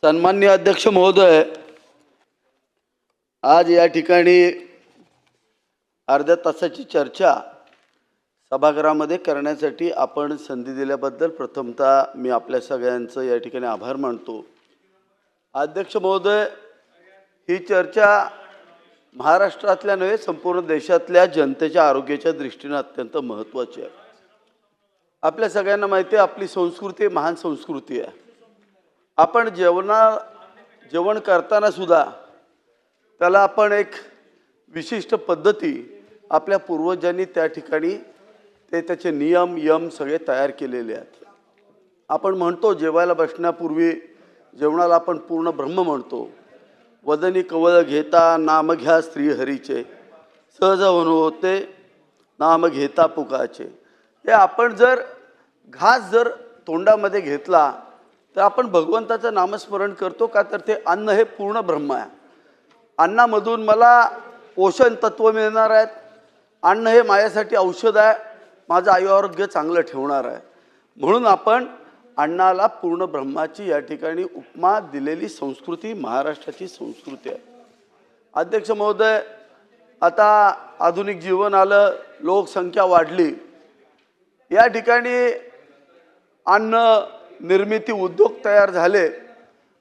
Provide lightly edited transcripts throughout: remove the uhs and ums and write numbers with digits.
सन्माननीय अध्यक्ष महोदय, आज या ठिकाणी अर्ध्या तासाची चर्चा सभागृहामध्ये करण्यासाठी आपण संधी दिल्याबद्दल प्रथमतः मी आपल्या सगळ्यांचं या ठिकाणी आभार मानतो। अध्यक्ष महोदय, ही चर्चा महाराष्ट्रातल्या नव्हे संपूर्ण देशातल्या जनतेच्या आरोग्याच्या दृष्टीने अत्यंत महत्त्वाची आहे। आपल्या सगळ्यांना माहिती आहे, आपली संस्कृती महान संस्कृती आहे। आपण जेवण करताना सुद्धा त्याला आपण एक विशिष्ट पद्धती आपल्या पूर्वजांनी त्या ठिकाणी त्याचे नियम यम सगळे तयार केलेले आहेत। आपण म्हणतो जेवायला बसण्यापूर्वी जेवणाला आपण पूर्ण ब्रह्म म्हणतो। वदनी कवळ घेता नाम घ्या श्री हरीचे, सहज होते नाम घेता पुकाचे। हे आपण जर घास जर तोंडामध्ये घेतला तर आपण भगवंताचं नामस्मरण करतो का, तर ते अन्न हे पूर्ण ब्रह्म आहे। अन्नामधून मला पोषण तत्व मिळणार आहेत। अन्न हे माझ्यासाठी औषध आहे, माझं आरोग्य चांगलं ठेवणार आहे। म्हणून आपण अन्नाला पूर्ण ब्रह्माची या ठिकाणी उपमा दिलेली संस्कृती महाराष्ट्राची संस्कृती आहे। अध्यक्ष महोदय, आता आधुनिक जीवन आलं, लोकसंख्या वाढली, या ठिकाणी अन्न निर्मिती उद्योग तयार झाले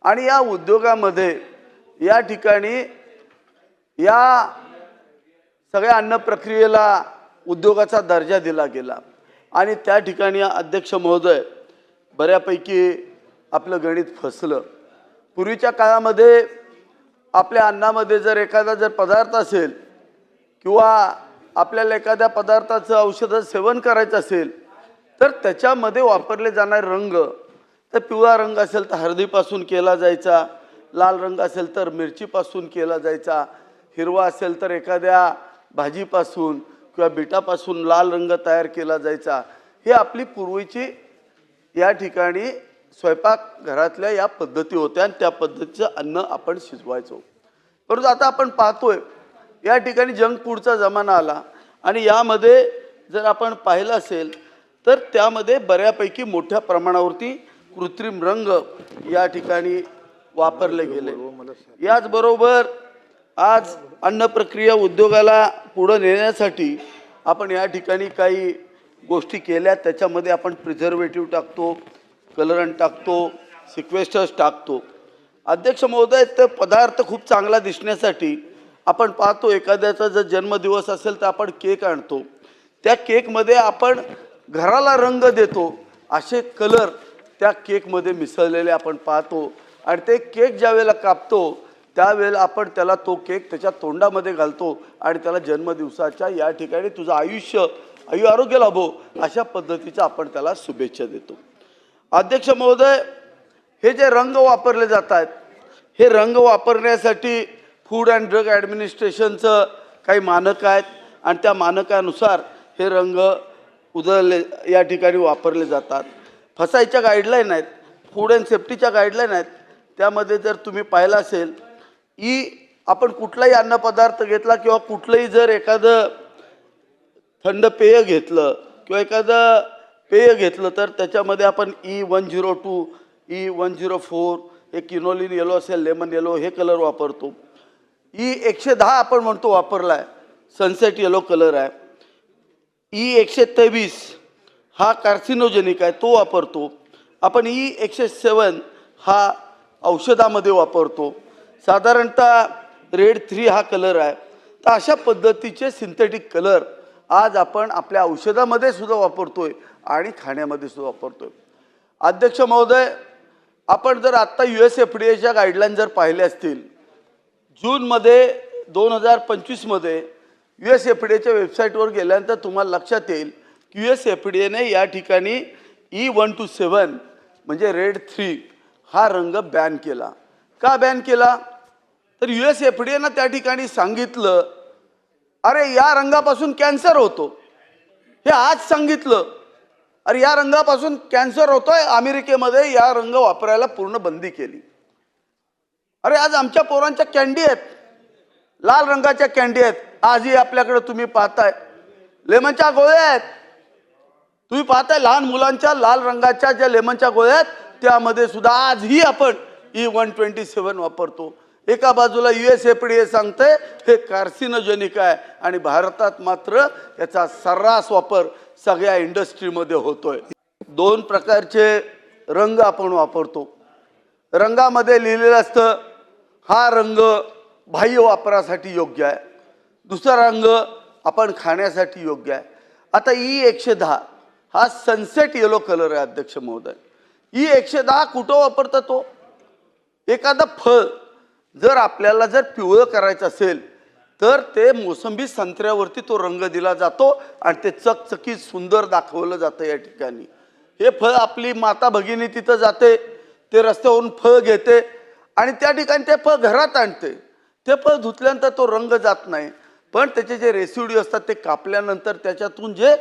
आणि या उद्योगामध्ये या ठिकाणी या सगळ्या अन्न प्रक्रियेला उद्योगाचा दर्जा दिला गेला आणि त्या ठिकाणी अध्यक्ष महोदय बऱ्यापैकी आपलं गणित फसलं। पूर्वीच्या काळामध्ये आपल्या अन्नामध्ये जर एखादा जर पदार्थ असेल किंवा आपल्याला एखाद्या पदार्थाचं औषधाचं सेवन करायचं असेल तर त्याच्यामध्ये वापरले जाणारे रंग, तर पिवळा रंग असेल तर हळदीपासून केला जायचा, लाल रंग असेल तर मिरचीपासून केला जायचा, हिरवा असेल तर एखाद्या भाजीपासून किंवा बीटापासून लाल रंग तयार केला जायचा। ही आपली पूर्वीची या ठिकाणी स्वयंपाकघरातल्या या पद्धती होत्या आणि त्या पद्धतीचं अन्न आपण शिजवायचो। परंतु आता आपण पाहतोय या ठिकाणी जंक फूडचा जमाना आला आणि यामध्ये जर आपण पाहिलं असेल तर त्यामध्ये बऱ्यापैकी मोठ्या प्रमाणावरती कृत्रिम रंग या ठिकाणी वापरले गेले। याचबरोबर आज अन्न प्रक्रिया उद्योगाला पुढे नेण्यासाठी आपण या ठिकाणी काही गोष्टी केल्या। त्याच्यामध्ये आपण प्रिझर्वेटिव्ह टाकतो, कलरंट टाकतो, सिक्वेस्टर्स टाकतो। अध्यक्ष महोदय, ते पदार्थ खूप चांगला दिसण्यासाठी आपण पाहतो एखाद्याचा जर जन्मदिवस असेल तर आपण केक आणतो, त्या केकमध्ये आपण घराला रंग देतो, असे कलर त्या केकमध्ये मिसळलेले आपण पाहतो आणि ते केक ज्या वेळेला कापतो त्यावेळेला आपण त्याला तो केक त्याच्या तोंडामध्ये घालतो आणि त्याला जन्मदिवसाच्या या ठिकाणी तुझं आयुष्य आरोग्य लाभो अशा पद्धतीचा आपण त्याला शुभेच्छा देतो। अध्यक्ष महोदय, हे जे रंग वापरले जात आहेत, हे रंग वापरण्यासाठी फूड अँड ड्रग ॲडमिनिस्ट्रेशनचं काही मानक आहेत आणि त्या मानकानुसार हे रंग उधळले या ठिकाणी वापरले जातात। फसाईच्या गाईडलाईन आहेत, फूड अँड सेफ्टीच्या गाईडलाईन आहेत, त्यामध्ये जर तुम्ही पाहिलं असेल आपण कुठलाही अन्नपदार्थ घेतला किंवा कुठलंही जर एखादं थंड पेय घेतलं किंवा एखादं पेय घेतलं तर त्याच्यामध्ये आपण E102 E104 हे किनोलिन येलो असेल, लेमन येलो हे कलर वापरतो। E110 आपण म्हणतो वापरला आहे, सनसेट येलो कलर आहे। E123 हा कार्सिनोजेनिक आहे, तो वापरतो आपण। E107 हा औषधामध्ये वापरतो। साधारणतः रेड 3 हा कलर आहे। तर अशा पद्धतीचे सिंथेटिक कलर आज आपण आपल्या औषधामध्ये सुद्धा वापरतोय आणि खाण्यामध्ये सुद्धा वापरतोय। अध्यक्ष महोदय, आपण जर आत्ता USFDAच्या गाईडलाईन जर पाहिले असतील, जूनमध्ये 2025 मध्ये USFDAच्या वेबसाईटवर गेल्यानंतर तुम्हाला लक्षात येईल की USFDAने या ठिकाणी E127 म्हणजे रेड 3 हा रंग बॅन केला। का बॅन केला, तर USFDAने त्या ठिकाणी सांगितलं, अरे या रंगापासून कॅन्सर होतो। हे आज सांगितलं, अरे या रंगापासून कॅन्सर होतोय, अमेरिकेमध्ये या रंग वापरायला पूर्ण बंदी केली। अरे आज आमच्या पोरांच्या कॅन्डी आहेत, लाल रंगाच्या कॅन्डी आहेत, आजही आपल्याकडे तुम्ही पाहताय लेमनच्या गोळ्या आहेत, तुम्ही पाहताय लहान मुलांच्या लाल रंगाच्या ज्या लेमनच्या गोळ्या आहेत त्यामध्ये सुद्धा आजही आपण E127 वापरतो, एका बाजूला USFDA सांगतंय हे कार्सिनोजेनिक आहे आणि भारतात मात्र याचा सर्रास वापर सगळ्या इंडस्ट्रीमध्ये होतोय। दोन प्रकारचे रंग आपण वापरतो। रंगामध्ये लिहिलेलं असतं हा रंग बाह्य वापरासाठी योग्य आहे, दुसरा रंग आपण खाण्यासाठी योग्य आहे। आता E110 हा सनसेट येलो कलर आहे अध्यक्ष महोदय। E110 कुठं वापरता तो? एखादं फळ जर आपल्याला जर पिवळं करायचं असेल तर ते मोसंबी संत्र्यावरती तो रंग दिला जातो आणि ते चकचकीत सुंदर दाखवलं जातं। या ठिकाणी हे फळ आपली माता भगिनी तिथं जाते, ते रस्त्यावरून फळ घेते आणि त्या ठिकाणी ते फळ घरात आणते। ते फळ धुतल्यानंतर तो रंग जात नाही, पण त्याचे जे रेसिड्यू असतात ते कापल्यानंतर त्याच्यातून जे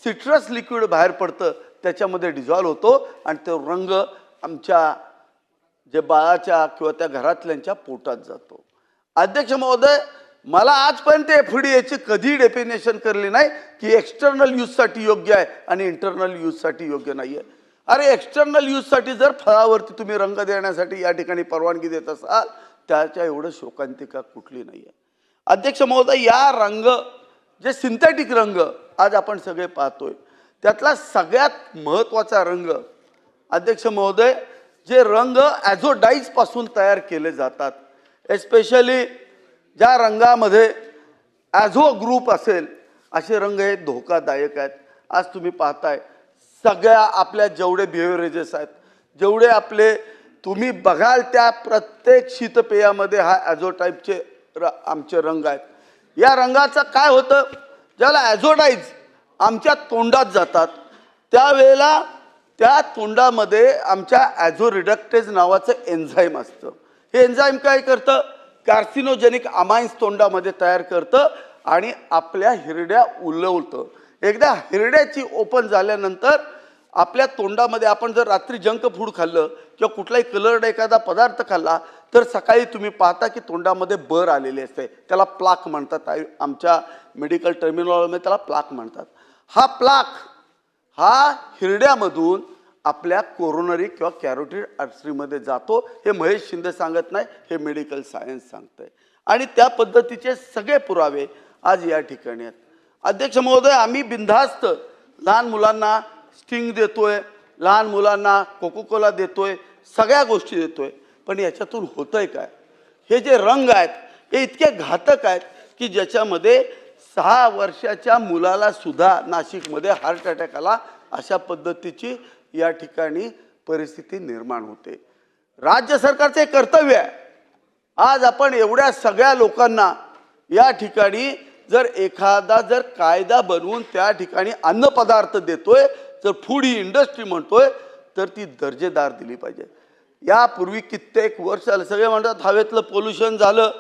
सिट्रस लिक्विड बाहेर पडतं त्याच्यामध्ये डिझॉल्व होतो आणि तो रंग आमच्या जे बाळाच्या किंवा त्या घरातल्यांच्या पोटात जातो। अध्यक्ष महोदय, मला आजपर्यंत FDAची कधी डेफिनेशन करली नाही की एक्सटर्नल यूजसाठी योग्य आहे आणि इंटरनल यूजसाठी योग्य नाही आहे। अरे एक्सटर्नल यूजसाठी जर फळावरती तुम्ही रंग देण्यासाठी या ठिकाणी परवानगी देत असाल त्याच्या एवढं शोकांतिका कुठली नाही आहे। अध्यक्ष महोदय, या रंग जे सिंथेटिक रंग आज आपण सगळे पाहतोय त्यातला सगळ्यात महत्त्वाचा रंग अध्यक्ष महोदय, जे रंग ॲझोडाईज पासून तयार केले जातात, एस्पेशली ज्या रंगामध्ये ॲझो ग्रुप असेल असे रंग हे धोकादायक आहेत। आज तुम्ही पाहताय सगळ्या आपल्या जेवढे बिहेवियरेजेस आहेत, जेवढे आपले तुम्ही बघाल त्या प्रत्येक शीतपेयामध्ये हा ॲझो टाईपचे आमचे रंग आहेत। या रंगाचं काय होतं, ज्याला ॲझोडाईज आमच्या तोंडात जातात त्यावेळेला त्या तोंडामध्ये आमच्या ॲझो रिडक्टेज नावाचं एन्झाईम असतं। हे एन्झाईम काय करतं, कार्सिनोजेनिक अमाइन्स तोंडामध्ये तयार करतं आणि आपल्या हिरड्या उलवतं। एकदा हिरड्याची ओपन झाल्यानंतर आपल्या तोंडामध्ये आपण जर रात्री जंक फूड खाल्लं किंवा कुठलाही कलर्ड एखादा पदार्थ खाल्ला तर सकाळी तुम्ही पाहता की तोंडामध्ये बर आलेली असते, त्याला प्लाक म्हणतात। आमच्या मेडिकल टर्मिनॉलॉजीमध्ये त्याला प्लाक म्हणतात। हा प्लाक हा हिरड्यामधून आपल्या कोरोनरी किंवा कॅरोटिड आर्टरीमध्ये जातो। हे महेश शिंदे सांगत नाही, हे मेडिकल सायन्स सांगतंय आणि त्या पद्धतीचे सगळे पुरावे आज या ठिकाणी आहेत। अध्यक्ष महोदय, आम्ही बिनधास्त लहान मुलांना स्टिंग देतोय, लहान मुलांना कोकोकोला देतोय, सगळ्या गोष्टी देतोय, पण याच्यातून होतंय काय? हे जे रंग आहेत हे इतके घातक आहेत की ज्याच्यामध्ये 6 वर्षाच्या मुलाला सुद्धा नाशिकमध्ये हार्ट अटॅक आला, अशा पद्धतीची या ठिकाणी परिस्थिती निर्माण होते। राज्य सरकारचे कर्तव्य आहे, आज आपण एवढ्या सगळ्या लोकांना या ठिकाणी जर एखादा जर कायदा बनवून त्या ठिकाणी अन्नपदार्थ देतोय, जर फूड ही इंडस्ट्री म्हणतोय तर ती दर्जेदार दिली पाहिजे। यापूर्वी कित्येक वर्ष झालं सगळे म्हणतात हवेतलं पोल्युशन झालं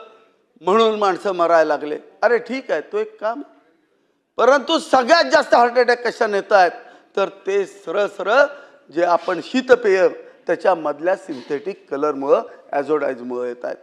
म्हणून माणसं मरायला लागले। अरे ठीक आहे, तो एक काम, परंतु सगळ्यात जास्त हार्ट अटॅक कशाने येत आहेत तर ते सरळ सरळ जे आपण शीतपेय त्याच्यामधल्या सिंथेटिक कलरमुळं ॲझोडाईजमुळं येत आहेत।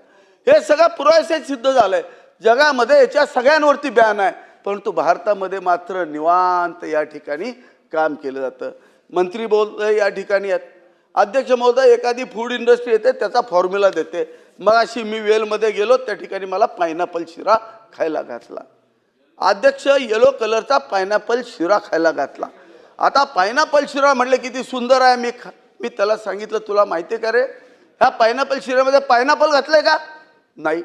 हे सगळं पुराव्यासहित सिद्ध झालंय। जगामध्ये याच्या सगळ्यांवरती बॅन आहे, परंतु भारतामध्ये मात्र निवांत या ठिकाणी काम केलं जातं। मंत्री बोलतोय या ठिकाणी आहेत। अध्यक्ष महोदय, एखादी फूड इंडस्ट्री येते त्याचा फॉर्म्युला देते। मग अशी मी वेलमध्ये गेलो त्या ठिकाणी मला पायनॅपल शिरा खायला घातला। अध्यक्ष, येलो कलरचा पायनॅपल शिरा खायला घातला। आता पायनॅपल शिरा म्हटले किती सुंदर आहे, मी त्याला सांगितलं तुला माहिती आहे का रे, ह्या पायनॅपल शिऱ्यामध्ये पायनॅपल घातलंय का? नाही।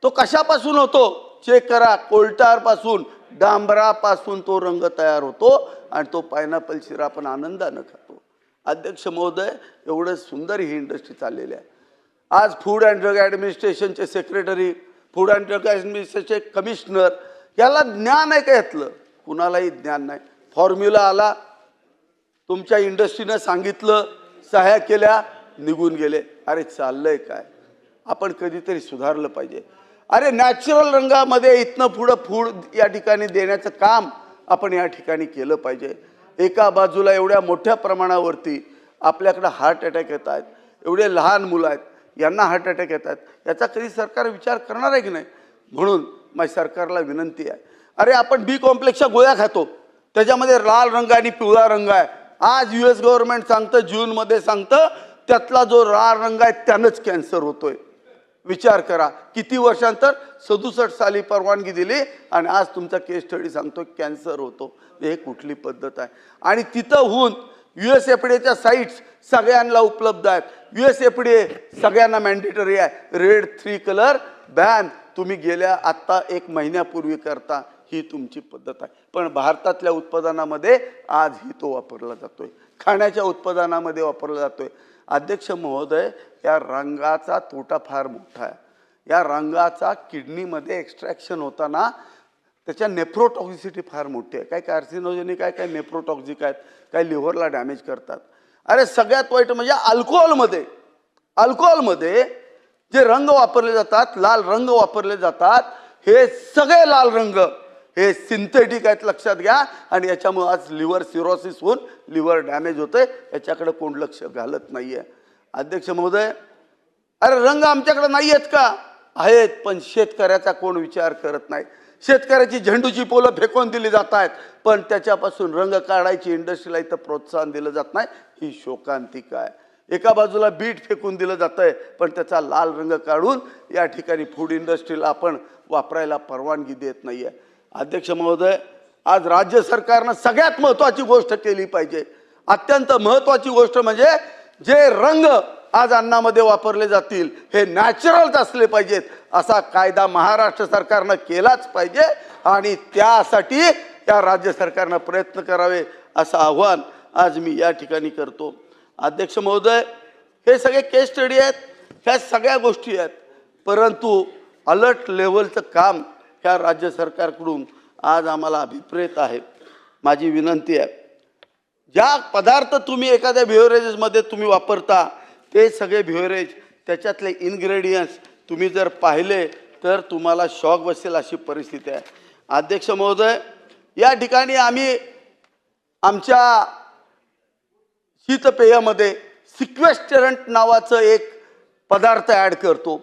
तो कशापासून होतो चेक करा, कोलटारपासून, डांबरापासून तो रंग तयार होतो आणि तो पायनॅपल शिरा आपण आनंदानं खातो। अध्यक्ष महोदय, एवढं सुंदर ही इंडस्ट्री चाललेली आहे। आज फूड अँड ड्रग ॲडमिनिस्ट्रेशनचे सेक्रेटरी, फूड अँड ड्रग ॲडमिनिस्ट्रेशनचे कमिशनर, याला ज्ञान आहे का यातलं? कुणालाही ज्ञान नाही। फॉर्म्युला आला, तुमच्या इंडस्ट्रीनं सांगितलं, सह्या केल्या, निघून गेले। अरे चाललंय काय? आपण कधीतरी सुधारलं पाहिजे। अरे नॅचरल रंगामध्ये इथनं पुढं फूड या ठिकाणी देण्याचं काम आपण या ठिकाणी केलं पाहिजे। एका बाजूला एवढ्या मोठ्या प्रमाणावरती आपल्याकडे हार्ट अटॅक येत आहेत, एवढे लहान मुलं आहेत यांना हार्ट अटॅक येतात, याचा कधी सरकार विचार करणार आहे की नाही? म्हणून माझी सरकारला विनंती आहे, अरे आपण बी कॉम्प्लेक्सच्या गोळ्या खातो, त्याच्यामध्ये लाल रंग आणि पिवळा रंग आहे। आज US गव्हर्नमेंट सांगतं, जूनमध्ये सांगतं त्यातला जो लाल रंग आहे त्यानंच कॅन्सर होतोय. विचार करा, किती वर्षांतर 67 साली परवानगी दिली आणि आज तुमचा केस स्टडी सांगतो कॅन्सर होतो. हे कुठली पद्धत आहे? आणि तिथं होऊन USFDAच्या साईट्स सगळ्यांना उपलब्ध आहेत. USFDA सगळ्यांना मॅन्डेटरी आहे. रेड 3 कलर बॅन तुम्ही गेल्या आत्ता 1 महिन्यापूर्वी करता, ही तुमची पद्धत आहे. पण भारतातल्या उत्पादनामध्ये आजही तो वापरला जातोय, खाण्याच्या उत्पादनामध्ये वापरला जातोय. अध्यक्ष महोदय, या रंगाचा तोटा फार मोठा आहे. या रंगाचा किडनीमध्ये एक्स्ट्रॅक्शन होताना त्याच्या नेफ्रोटॉक्सिसिटी फार मोठी आहे. काय कार्सिनोजेनिक आहे, काय नेफ्रोटॉक्सिक आहेत, काय लिव्हरला डॅमेज करतात. अरे सगळ्यात वाईट म्हणजे अल्कोहोलमध्ये जे रंग वापरले जातात, लाल रंग वापरले जातात, हे सगळे लाल रंग हे सिंथेटिक आहेत, लक्षात घ्या. आणि याच्यामुळे आज लिव्हर सिरोसिस होऊन लिव्हर डॅमेज होतंय. याच्याकडे कोण लक्ष घालत नाहीये. अध्यक्ष महोदय, अरे रंग आमच्याकडे नाही आहेत का? आहेत, पण शेतकऱ्याचा कोण विचार करत नाही. शेतकऱ्याची झेंडूची पोलं फेकून दिली जात आहेत, पण त्याच्यापासून रंग काढायची इंडस्ट्रीला इथं प्रोत्साहन दिलं जात नाही. ही शोकांतिका आहे. एका बाजूला बीट फेकून दिलं जातंय, पण त्याचा लाल रंग काढून या ठिकाणी फूड इंडस्ट्रीला आपण वापरायला परवानगी देत नाहीये. अध्यक्ष महोदय, आज राज्य सरकारनं सगळ्यात महत्त्वाची गोष्ट केली पाहिजे. अत्यंत महत्त्वाची गोष्ट म्हणजे जे रंग आज अन्नामध्ये वापरले जातील हे नॅचरल्स असले पाहिजेत, असा कायदा महाराष्ट्र सरकारनं केलाच पाहिजे. आणि त्यासाठी या राज्य सरकारनं प्रयत्न करावे असं आव्हान आज मी या ठिकाणी करतो. अध्यक्ष महोदय, हे सगळे केस स्टडी आहेत, ह्या सगळ्या गोष्टी आहेत, परंतु अलर्ट लेवलचं काम ह्या राज्य सरकारकडून आज आम्हाला अभिप्रेत आहे. माझी विनंती आहे, ज्या पदार्थ तुम्ही एखाद्या बिव्हरेजेसमध्ये तुम्ही वापरता ते सगळे बिव्हरेज, त्याच्यातले इन्ग्रेडियंट्स तुम्ही जर पाहिले तर तुम्हाला शॉक बसेल अशी परिस्थिती आहे. अध्यक्ष महोदय, या ठिकाणी आम्ही आमच्या शीतपेयामध्ये सिक्वेस्टरंट नावाचं एक पदार्थ ॲड करतो.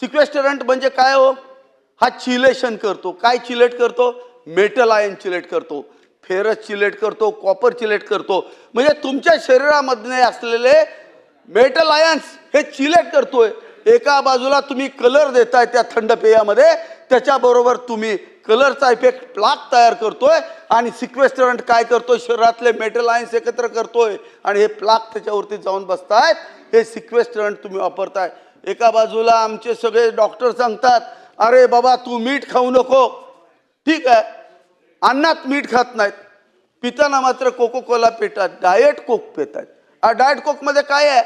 सिक्वेस्टरंट म्हणजे काय हो? हा चिलेशन करतो. काय चिलेट करतो? मेटल आयन चिलेट करतो, फेरस चिलेट करतो, कॉपर चिलेट करतो. म्हणजे तुमच्या शरीरामध्ये असलेले मेटल आयन्स हे चिलेट करतोय. एका बाजूला तुम्ही कलर देताय त्या थंड पेयामध्ये, त्याच्याबरोबर तुम्ही कलरचा इफेक्ट प्लाक तयार करतोय. आणि सिक्वेस्टरंट काय करतोय? शरीरातले मेटल आयन्स एकत्र करतोय आणि हे प्लाक त्याच्यावरती जाऊन बसतायत. हे सिक्वेस्टरंट तुम्ही वापरताय. एका बाजूला आमचे सगळे डॉक्टर सांगतात, अरे बाबा तू मीठ खाऊ नको. ठीक आहे, अन्नात मीठ खात नाहीत, पिताना मात्र कोको कोला पितात, डाएट कोक पितात. डाएट कोकमध्ये काय आहे?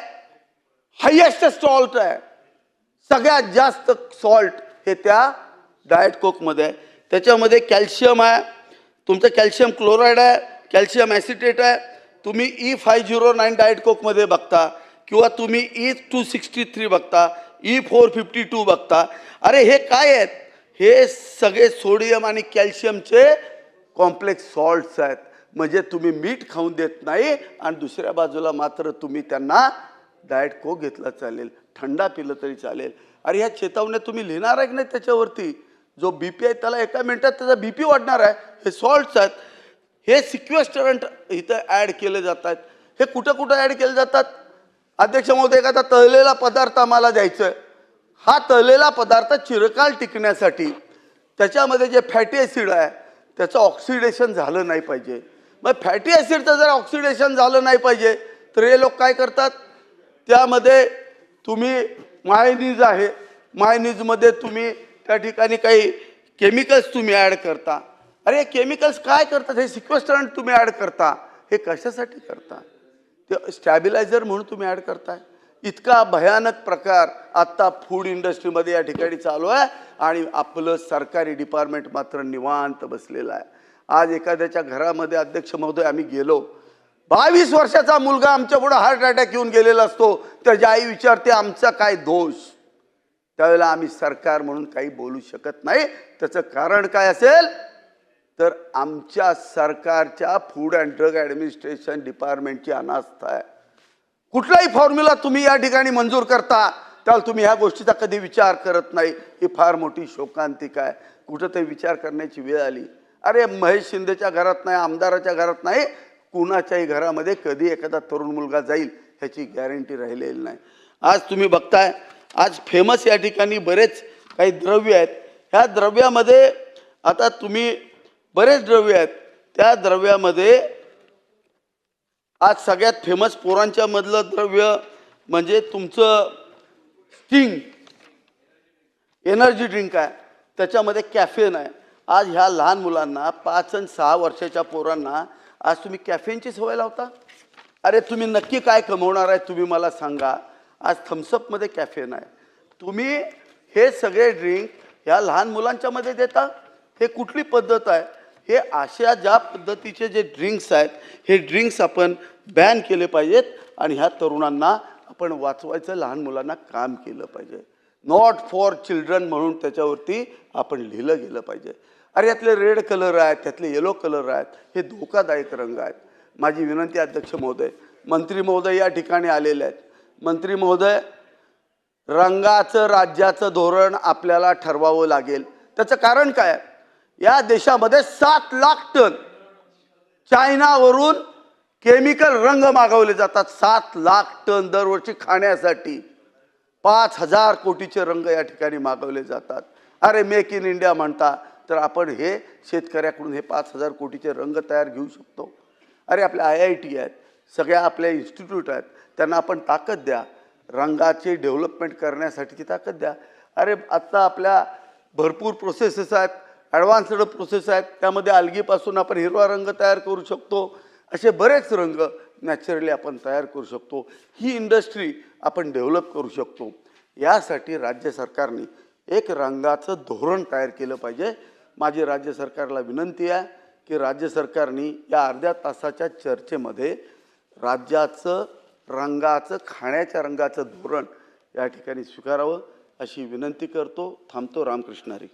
हायेस्ट सॉल्ट आहे. सगळ्यात जास्त सॉल्ट हे त्या डाएट कोकमध्ये आहे. त्याच्यामध्ये कॅल्शियम आहे, तुमचं कॅल्शियम क्लोराईड आहे, कॅल्शियम ॲसिटेट आहे. तुम्ही E509 डाएट कोकमध्ये बघता किंवा तुम्ही E263 बघता, E452 बघता. अरे हे काय आहेत? हे सगळे सोडियम आणि कॅल्शियमचे कॉम्प्लेक्स सॉल्ट्स आहेत. म्हणजे तुम्ही मीठ खाऊन देत नाही आणि दुसऱ्या बाजूला मात्र तुम्ही त्यांना डाएट कोक घेतला चालेल, थंडा पिलं तरी चालेल. अरे ह्या चेतावण्या तुम्ही लिहिणार आहे की नाही त्याच्यावरती? जो BP आहे त्याला एका मिनिटात त्याचा BP वाढणार आहे. हे सॉल्ट्स आहेत. हे सिक्वेस्टरंट इथं ॲड केले जातात. हे कुठं कुठं ॲड केले जातात? अध्यक्ष महोदय, एखादा तळलेला पदार्थ आम्हाला द्यायचा आहे. हा तळलेला पदार्थ चिरकाल टिकण्यासाठी त्याच्यामध्ये जे फॅटी ॲसिड आहे त्याचं ऑक्सिडेशन झालं नाही पाहिजे. मग फॅटी ॲसिडचं जर ऑक्सिडेशन झालं नाही पाहिजे तर हे लोक काय करतात? त्यामध्ये तुम्ही मायोनीज आहे, मायोनीजमध्ये तुम्ही त्या ठिकाणी काही केमिकल्स तुम्ही ॲड करता. अरे केमिकल्स काय करतात? हे सिक्वेस्टरंट तुम्ही ॲड करता. हे कशासाठी करता? ते स्टॅबिलायझर म्हणून तुम्ही ॲड करताय. इतका भयानक प्रकार आत्ता फूड इंडस्ट्रीमध्ये या ठिकाणी चालू आहे आणि आपलं सरकारी डिपार्टमेंट मात्र निवांत बसलेलं आहे. आज एखाद्याच्या घरामध्ये अध्यक्ष महोदय आम्ही गेलो, 22 वर्षाचा मुलगा आमच्या पुढे हार्ट अटॅक येऊन गेलेला असतो. त्याची आई विचारते आमचा काय दोष? त्यावेळेला आम्ही सरकार म्हणून काही बोलू शकत नाही. त्याचं कारण काय असेल तर आमच्या सरकारच्या फूड अँड ड्रग ॲडमिनिस्ट्रेशन डिपार्टमेंटची अनास्था आहे. कुठलाही फॉर्म्युला तुम्ही या ठिकाणी मंजूर करता त्याला तुम्ही ह्या गोष्टीचा कधी विचार करत नाही. ही फार मोठी शोकांतिका आहे. कुठं ते विचार करण्याची वेळ आली. अरे महेश शिंदेच्या घरात नाही, आमदाराच्या घरात नाही, कुणाच्याही घरामध्ये कधी एखादा तरुण मुलगा जाईल ह्याची गॅरंटी राहिलेली नाही. आज तुम्ही बघताय, आज फेमस या ठिकाणी बरेच काही द्रव्य आहेत. ह्या द्रव्यामध्ये आता तुम्ही बरेच द्रव्य आहेत, त्या द्रव्यामध्ये आज सगळ्यात फेमस पोरांच्या मधलं द्रव्य म्हणजे तुमचं स्टिंग एनर्जी ड्रिंक आहे. त्याच्यामध्ये कॅफेन आहे. आज ह्या लहान मुलांना 5 आणि 6 वर्षाच्या पोरांना आज तुम्ही कॅफेनची सवय लावता. अरे तुम्ही नक्की काय कमवणार आहे तुम्ही मला सांगा. आज थम्सअपमध्ये कॅफेन आहे. तुम्ही हे सगळे ड्रिंक ह्या लहान मुलांच्या मध्ये देता. हे कुठली पद्धत आहे? हे अशा ज्या पद्धतीचे जे ड्रिंक्स आहेत हे ड्रिंक्स आपण बॅन केले पाहिजेत आणि ह्या तरुणांना आपण वाचवायचं, लहान मुलांना काम केलं पाहिजे. नॉट फॉर चिल्ड्रन म्हणून त्याच्यावरती आपण लिहिलं गेलं पाहिजे. अरे यातले रेड कलर आहेत, त्यातले येलो कलर आहेत, हे धोकादायक रंग आहेत. माझी विनंती अध्यक्ष महोदय, मंत्री महोदय या ठिकाणी आलेले आहेत. मंत्री महोदय, रंगाचं राज्याचं धोरण आपल्याला ठरवावं लागेल. त्याचं कारण काय? या देशामध्ये 7 लाख टन चायनावरून केमिकल रंग मागवले जातात. 7 लाख टन दरवर्षी खाण्यासाठी 5,000 कोटीचे रंग या ठिकाणी मागवले जातात. अरे मेक इन इंडिया म्हणता, तर आपण हे शेतकऱ्याकडून हे 5,000 कोटीचे रंग तयार घेऊ शकतो. अरे आपल्या IIT आहेत, सगळ्या आपल्या इन्स्टिट्यूट आहेत, त्यांना आपण ताकद द्या. रंगाचे डेव्हलपमेंट करण्यासाठीची ताकद द्या. अरे आत्ता आपल्या भरपूर प्रोसेसेस आहेत, ॲडव्हान्स्ड प्रोसेस आहेत, त्यामध्ये अलगीपासून आपण हिरवा रंग तयार करू शकतो. असे बरेच रंग नॅचरली आपण तयार करू शकतो. ही इंडस्ट्री आपण डेव्हलप करू शकतो. यासाठी राज्य सरकारने एक रंगाचं धोरण तयार केलं पाहिजे. माझी राज्य सरकारला विनंती आहे की राज्य सरकारने या अर्ध्या तासाच्या चर्चेमध्ये राज्याचं रंगाचं, खाण्याच्या रंगाचं धोरण या ठिकाणी स्वीकारावं अशी विनंती करतो. थांबतो. रामकृष्ण हरी.